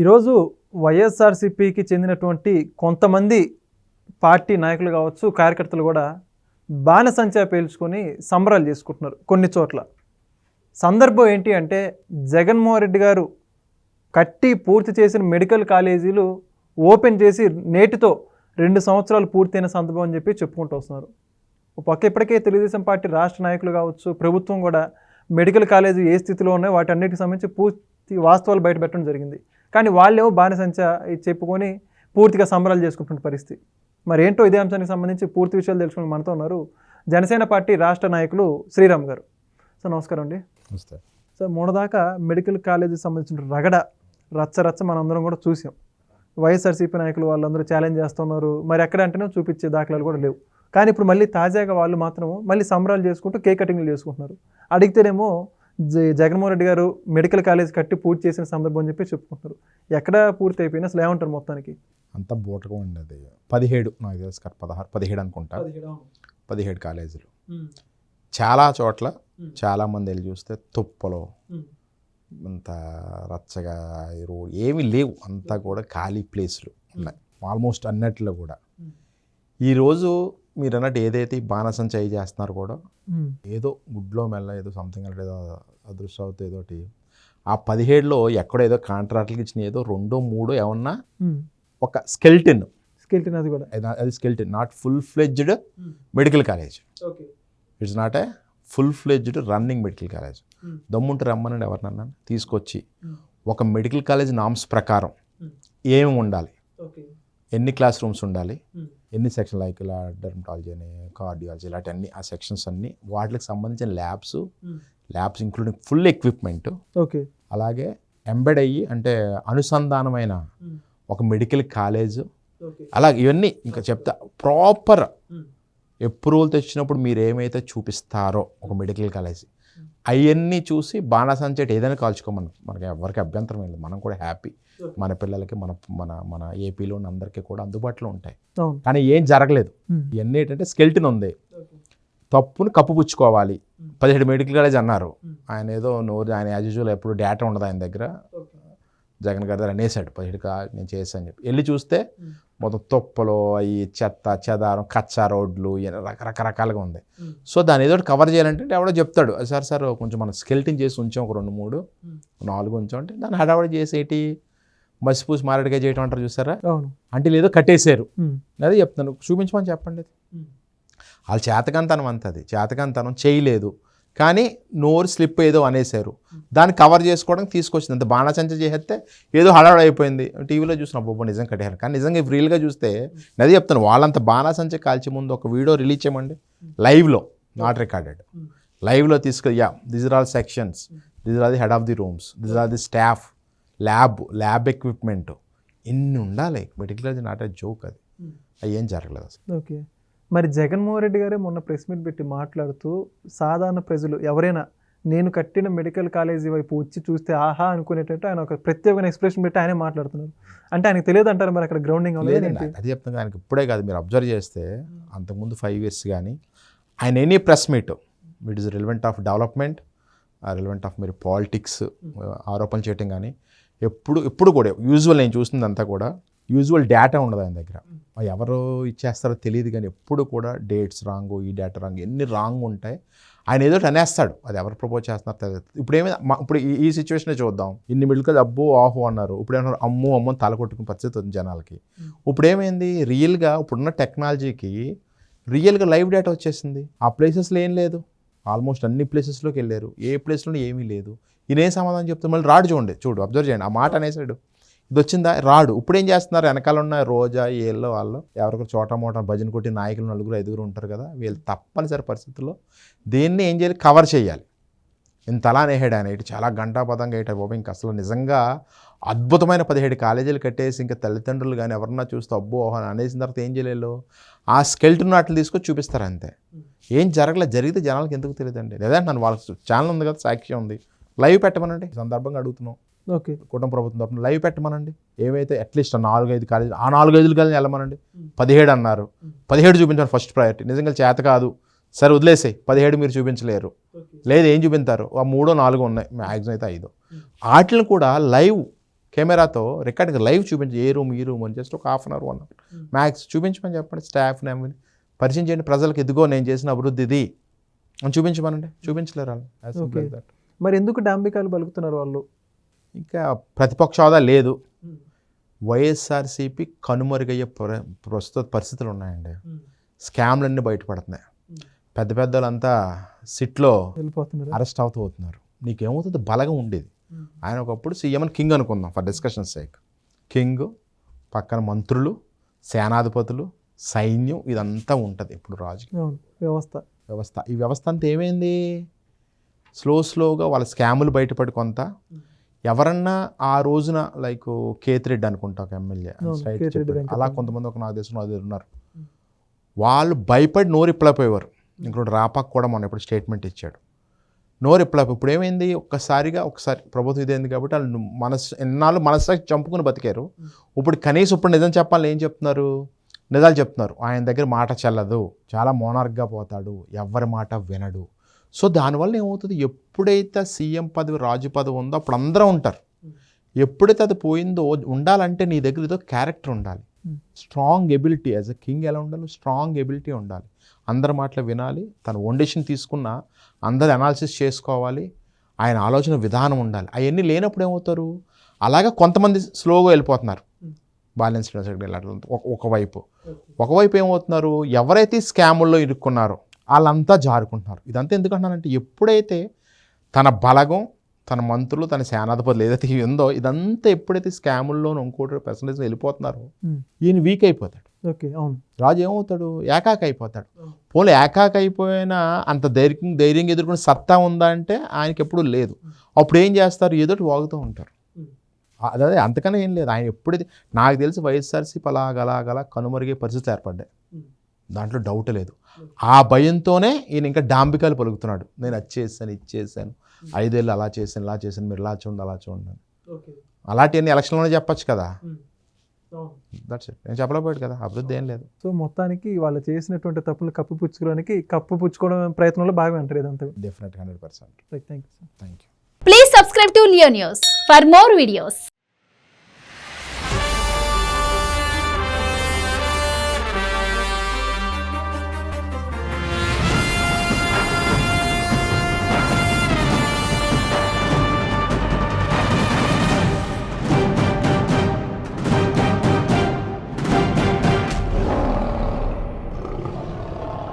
ఈరోజు వైఎస్ఆర్సీపీకి చెందినటువంటి కొంతమంది పార్టీ నాయకులు కావచ్చు, కార్యకర్తలు కూడా బాణసంచా పేల్చుకొని సంబరాలు చేసుకుంటున్నారు కొన్ని చోట్ల. సందర్భం ఏంటి అంటే, జగన్మోహన్ రెడ్డి గారు కట్టి పూర్తి చేసిన మెడికల్ కాలేజీలు ఓపెన్ చేసి నేటితో 2 సంవత్సరాలు పూర్తయిన సందర్భం అని చెప్పి చెప్పుకుంటూ వస్తున్నారు. ఒక పక్క ఇప్పటికే తెలుగుదేశం పార్టీ రాష్ట్ర నాయకులు కావచ్చు, ప్రభుత్వం కూడా మెడికల్ కాలేజీ ఏ స్థితిలో ఉన్నాయో వాటి అన్నిటికి సంబంధించి పూర్తి వాస్తవాలు బయటపెట్టడం జరిగింది. కానీ వాళ్ళేమో బాణసంచా చెప్పుకొని పూర్తిగా సంబరాలు చేసుకుంటున్న పరిస్థితి. మరి ఏంటో ఇదే అంశానికి సంబంధించి పూర్తి విషయాలు తెలుసుకుని మనతో ఉన్నారు జనసేన పార్టీ రాష్ట్ర నాయకులు శ్రీరామ్ గారు. సార్ నమస్కారం అండి. నమస్తే సార్, మొన్నదాకా మెడికల్ కాలేజీకి సంబంధించిన రచ్చ మనందరం కూడా చూసాం. వైఎస్ఆర్సీపీ నాయకులు వాళ్ళందరూ ఛాలెంజ్ చేస్తున్నారు, మరి ఎక్కడ అంటేనే చూపించే దాఖలాలు కూడా లేవు. కానీ ఇప్పుడు మళ్ళీ తాజాగా వాళ్ళు మాత్రం మళ్ళీ సంబరాలు చేసుకుంటూ కేక్ కటింగ్లు చేసుకుంటున్నారు. అడిగితేనేమో జగన్మోహన్ రెడ్డి గారు మెడికల్ కాలేజ్ కట్టి పూర్తి చేసిన సందర్భం అని చెప్పి చెప్పుకుంటున్నారు. ఎక్కడ పూర్తి అయిపోయినా అసలు ఏమంటారు మొత్తానికి? అంతా బూటకం అండి. అది 17 నాకు తెలుసు, 17 అనుకుంటా. 17 కాలేజీలు చాలా చోట్ల చాలామంది వెళ్ళి చూస్తే తుప్పలో అంత రచ్చగా రోడ్ ఏమీ లేవు, అంతా కూడా ఖాళీ ప్లేస్లు ఉన్నాయి ఆల్మోస్ట్ అన్నట్లో కూడా. ఈరోజు మీరు అన్నట్టు ఏదైతే బాణసంచా చేస్తున్నారు కూడా ఏదో గుడ్లో మెల్ల ఏదో సంథింగ్ అంటే ఏదో అదృష్టం ఏదోటి ఆ 17లో ఎక్కడో ఏదో కాంట్రాక్ట్లకి ఇచ్చిన ఏదో 2-3 ఏమన్నా ఒక స్కెల్టన్ అది కూడా అది skeleton, not full fledged medical college. It's not a full fledged running medical college. దమ్ముంటే రమ్మనండి ఎవరినన్నా తీసుకొచ్చి ఒక మెడికల్ కాలేజ్ నామ్స్ ప్రకారం ఏమి ఉండాలి, ఎన్ని క్లాస్ రూమ్స్ ఉండాలి, ఎన్ని సెక్షన్ లైక్ ఇలా డెర్మటాలజీ అని కార్డియాలజీ ఇలాంటి అన్ని ఆ సెక్షన్స్ అన్ని వాటికి సంబంధించిన ల్యాబ్స్ ఇంక్లూడింగ్ ఫుల్ ఎక్విప్మెంట్, అలాగే ఎంబెడ్ అయ్యి అంటే అనుసంధానమైన ఒక మెడికల్ కాలేజ్, అలాగే ఇవన్నీ ఇంకా చెప్తా ప్రాపర్ అప్రూవల్ తెచ్చినప్పుడు మీరు ఏమైతే చూపిస్తారో ఒక మెడికల్ కాలేజ్ అవన్నీ చూసి బాణసంచా ఏదైనా కాల్చుకోమని మనకి ఎవరికి అభ్యంతరం లేదు. మనం కూడా హ్యాపీ, మన పిల్లలకి మన మన మన ఏపీలో అందరికీ కూడా అందుబాటులో ఉంటాయి. కానీ ఏం జరగలేదు. ఇవన్నీ ఏంటంటే స్కెల్టన్ ఉంది, తప్పును కప్పుపుచ్చుకోవాలి. 17 మెడికల్ కాలేజ్ అన్నారు. ఆయన ఏదో ఆయన యాజ్ యూజువల్ ఎప్పుడు డేటా ఉండదు ఆయన దగ్గర. జగన్ గారి దగ్గర అనేసాడు 17 నేను చేశాను అని చెప్పి. వెళ్ళి చూస్తే మొత్తం తుప్పలు అవి చెత్త చెదారం కచ్చా రోడ్లు రకరకాలుగా ఉంది. సో దాన్ని ఏదో కవర్ చేయాలంటే ఎవడో చెప్తాడు, సార్ కొంచెం మనం స్కెల్టింగ్ చేసి ఉంచాం, ఒక 2, 3, 4 ఉంచాం అంటే దాన్ని హడావడి చేసేటి మసిపూసి మారడిగా చేయటం అంటారు చూసారా, అంటే లేదో కట్టేశారు. అదే చెప్తాను, చూపించమని చెప్పండి. వాళ్ళు చేతకంతనం అంతది, చేతకంతనం చేయలేదు కానీ నోరు స్లిప్ ఏదో అనేసారు, దాన్ని కవర్ చేసుకోవడానికి తీసుకొచ్చింది. అంత బాణసంచా చేస్తే ఏదో హడావడి అయిపోయింది. టీవీలో చూసిన బొబ్బ నిజం కట్టేయారు, కానీ నిజంగా రియల్గా చూస్తే నది చెప్తాను, వాళ్ళంత బాణసంచా కాల్చే ముందు ఒక వీడియో రిలీజ్ చేయమండి లైవ్లో, నాట్ రికార్డెడ్, లైవ్లో this are all sections, this are the head of the rooms, this are the staff, lab equipment ఇన్ని ఉండాలి. Medical college not a joke. అది ఏం జరగలేదు అసలు. ఓకే, మరి జగన్మోహన్ రెడ్డి గారే మొన్న ప్రెస్ మీట్ పెట్టి మాట్లాడుతూ సాధారణ ప్రజలు ఎవరైనా నేను కట్టిన మెడికల్ కాలేజీ వైపు వచ్చి చూస్తే ఆహా అనుకునేటట్టు ఆయన ఒక ప్రత్యేకమైన ఎక్స్ప్రెషన్ పెట్టి ఆయనే మాట్లాడుతున్నారు. అంటే ఆయనకు తెలియదు అంటారు మరి అక్కడ గ్రౌండింగ్ లేదండి. అది చెప్తాను, ఆయనకి ఇప్పుడే కాదు, మీరు అబ్జర్వ్ చేస్తే అంతకుముందు 5 years కానీ ఆయన any press meet it is relevant of development, relevant of మీరు పాలిటిక్స్ ఆరోపణలు చేయటం కానీ ఎప్పుడు కూడా యూజువల్ నేను చూస్తుంది అంతా కూడా యూజువల్ డేటా ఉండదు ఆయన దగ్గర. ఎవరు ఇచ్చేస్తారో తెలియదు కానీ ఎప్పుడు కూడా డేట్స్ రాంగ్, ఈ డేటా రాంగ్, ఎన్ని రాంగ్ ఉంటాయి. ఆయన ఏదో అనేస్తాడు, అది ఎవరు ప్రపోజ్ చేస్తున్నారు తెలియదు. ఇప్పుడు ఈ సిచ్యువేషనే చూద్దాం. ఇన్ని మెడికల్ అబ్బో ఆహో అన్నారు, ఇప్పుడు ఏమన్నారు అమ్మో తల కొట్టుకునే పరిస్థితి ఉంది జనాలకి. ఇప్పుడు ఏమైంది, రియల్గా ఇప్పుడున్న టెక్నాలజీకి రియల్గా లైవ్ డేటా వచ్చేసింది. ఆ ప్లేసెస్లో ఏం లేదు, ఆల్మోస్ట్ అన్ని ప్లేసెస్లోకి వెళ్ళారు, ఏ ప్లేస్లో ఏమీ లేదు. ఈయన సమాధానం చెప్తారు, మళ్ళీ రాడు చూడు అబ్జర్వ్ చేయండి, ఆ మాట అనేసాడు, ఇది వచ్చిందా రాడు. ఇప్పుడు ఏం చేస్తున్నారు, వెనకాల ఉన్న రోజా ఏళ్ళో వాళ్ళు ఎవరికో చోట మోట భజన కొట్టి నాయకులు 4-5 ఉంటారు కదా, వీళ్ళు తప్పనిసరి పరిస్థితుల్లో దీన్ని ఏం చేయాలి, కవర్ చేయాలి. ఇంత అలా నేహాడు ఆయన, ఇటు చాలా గంటాపదంగా వేయటం బాబు. ఇంకా అసలు నిజంగా అద్భుతమైన 17 కాలేజీలు కట్టేసి ఇంకా తల్లిదండ్రులు కానీ ఎవరన్నా చూస్తే అబ్బో అని అనేసిన తర్వాత ఏం చేయలేదు, ఆ స్కెల్టన్ వాటిని తీసుకొని చూపిస్తారు అంతే. ఏం జరగలేదు. జరిగితే జనాలకు ఎందుకు తెలియదండి. లేదంటే నన్ను వాళ్ళ ఛానల్ ఉంది కదా, సాక్షి ఉంది, లైవ్ పెట్టమనండి. సందర్భంగా అడుగుతున్నాం, ఓకే కుటుంబ ప్రభుత్వం తరఫున లైవ్ పెట్టమనండి. ఏవైతే అట్లీస్ట్ 4-5 కాలేజీలు, ఆ 4-5 కాలేజీలు వెళ్ళమనండి. 17 అన్నారు, 17 చూపించాలి ఫస్ట్ ప్రయారిటీ. నిజంగా చేత కాదు సరే వదిలేసాయి, 17 మీరు చూపించలేరు, లేదు ఏం చూపించారు, ఆ 3-4 ఉన్నాయి, మ్యాక్సిమం అయితే 5. వాటిని కూడా లైవ్ కెమెరాతో రికార్డింగ్ లైవ్ చూపించి ఏ రూమ్ ఈ రూమ్ అని జస్ట్ ఒక half an hour 1 hour max చూపించమని చెప్పండి. స్టాఫ్ని ఏమని పరిచయం చేయండి ప్రజలకు, ఎదుగో నేను చేసిన అభివృద్ధి ఇది అని చూపించమనండి. చూపించలేరు వాళ్ళు. As simple as that. మరి ఎందుకు డాంబికాలు పలుకుతున్నారు వాళ్ళు? ఇంకా ప్రతిపక్ష హోదా లేదు. వైఎస్ఆర్సీపీ కనుమరుగయ్యే ప్రస్తుత పరిస్థితులు ఉన్నాయండి. స్కామ్లన్నీ బయటపడుతున్నాయి. పెద్ద పెద్దలంతా సిట్లో వెళ్ళిపోతున్నారు, అరెస్ట్ అవుతున్నారు. నీకేమవుతుంది? బలగం ఉండేది. ఆయన ఒకప్పుడు సీఎం అని కింగ్ అనుకుందాం ఫర్ డిస్కషన్ సేక్. కింగ్ పక్కన మంత్రులు, సేనాధిపతులు, సైన్యం ఇదంతా ఉంటుంది. ఇప్పుడు రాజకీయ వ్యవస్థ ఈ వ్యవస్థ అంతా ఏమైంది? స్లోగా వాళ్ళ స్కాములు బయటపడి కొంత ఎవరన్నా ఆ రోజున లైక్ కేతిరెడ్డి అనుకుంటా ఒక ఎమ్మెల్యే అలా కొంతమంది ఒక నాకు తెలిసిన అది ఉన్నారు. వాళ్ళు భయపడి నోరు ఇప్పలేకపోయేవారు. ఇంకోటి రాపాక్ కూడా మొన్న ఇప్పుడు స్టేట్మెంట్ ఇచ్చాడు, నోరు ఇప్పలేకపోయి. ఇప్పుడు ఏమైంది? ఒకసారి ప్రభుత్వం ఇదేంది కాబట్టి వాళ్ళు ఎన్నాళ్ళు మనస్సాక్షి చంపుకుని బతికారు. ఇప్పుడు కనీసం ఇప్పుడు నిజం చెప్పాలి ఏం చెప్తున్నారు? నిజాలు చెప్తున్నారు. ఆయన దగ్గర మాట చెల్లదు, చాలా మోనార్క్గా పోతాడు, ఎవరి మాట వినడు. సో దానివల్ల ఏమవుతుంది? ఎప్పుడైతే సీఎం పదవి రాజు పదవి ఉందో అప్పుడు అందరూ ఉంటారు. ఎప్పుడైతే అది పోయిందో ఉండాలంటే నీ దగ్గర ఏదో క్యారెక్టర్ ఉండాలి, strong ability. As a king ఎలా ఉండాలి? స్ట్రాంగ్ ఎబిలిటీ ఉండాలి. అందరి మాటలు వినాలి, తన ఓన్ తీసుకున్నా అందరు అనాలిసిస్ చేసుకోవాలి, ఆయన ఆలోచన విధానం ఉండాలి. అవన్నీ లేనప్పుడు ఏమవుతారు? అలాగే కొంతమంది స్లోగా వెళ్ళిపోతున్నారు. బ్యాలెన్స్ ఒకవైపు ఏమవుతున్నారు? ఎవరైతే స్కాముల్లో ఇరుక్కున్నారో వాళ్ళంతా జారుకుంటున్నారు. ఇదంతా ఎందుకంటున్నానంటే ఎప్పుడైతే తన బలగం, తన మంత్రులు, తన సేనాధిపతులు ఏదైతే ఉందో ఇదంతా ఎప్పుడైతే స్కాముల్లోనూ ఇంకోటి పర్సంటేజ్ వెళ్ళిపోతున్నారో ఈయన వీక్ అయిపోతాడు. రాజు ఏమవుతాడు? ఏకాకి అయిపోతాడు. పోలే ఏకాకి అయిపోయినా అంత ధైర్యంగా ఎదుర్కొనే సత్తా ఉందా అంటే ఆయనకి ఎప్పుడూ లేదు. అప్పుడు ఏం చేస్తారు? ఏదోటి వాగుతూ ఉంటారు. అదే అంతకన్నా ఏం లేదు. ఆయన ఎప్పుడైతే నాకు తెలిసి వైఎస్ఆర్సీపీ అలాగలా కనుమరుగే పరిస్థితులు ఏర్పడ్డాయి, దాంట్లో డౌట్ లేదు. ఆ భయంతోనే ఈయన ఇంకా డాంబికాలు పలుకుతున్నాడు. నేను అది చేశాను, ఇది చేశాను, 5 ఏళ్ళు అలా చేశాను, ఇలా చేశాను, మీరు ఇలా చూడండి, అలా చూడండి. అలాంటివన్నీ ఎలక్షన్లోనే చెప్పచ్చు కదా. That's it. నేను చెప్పలేకపోయాడు కదా, అభివృద్ధి ఏం లేదు. సో మొత్తానికి వాళ్ళు చేసినటువంటి తప్పులు కప్పిపుచ్చుకోవడం ప్రయత్నంలో భాగమే అంటారు ఇదంతా. Definite 100%. Thank you. Thank you. Please subscribe to Leo News for more videos.